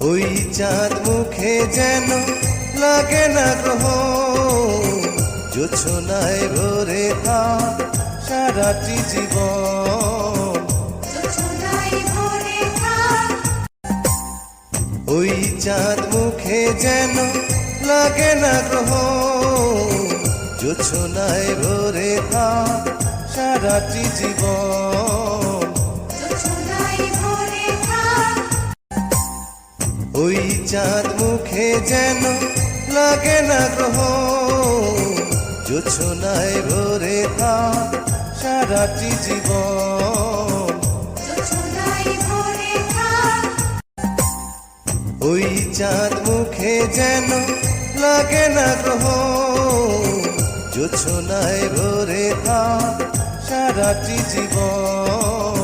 ওই চাঁদ মুখে যেন লাগে না গ্রহ, জোছনায় ভরে থাক সারাটি জীবন। ওই চাঁদ মুখে যেন লাগে না গ্রহ, জোছনায় ভরে থাক সারাটি জীবন। ওই চাঁদ মুখে যেন লাগে না গ্রহ, জোছনায় ভরে থাক সারাটি জীবন। ওই চাঁদ মুখে যেন লাগে না গ্রহ, জোছনায় ভরে থাক সারাটি জীবন।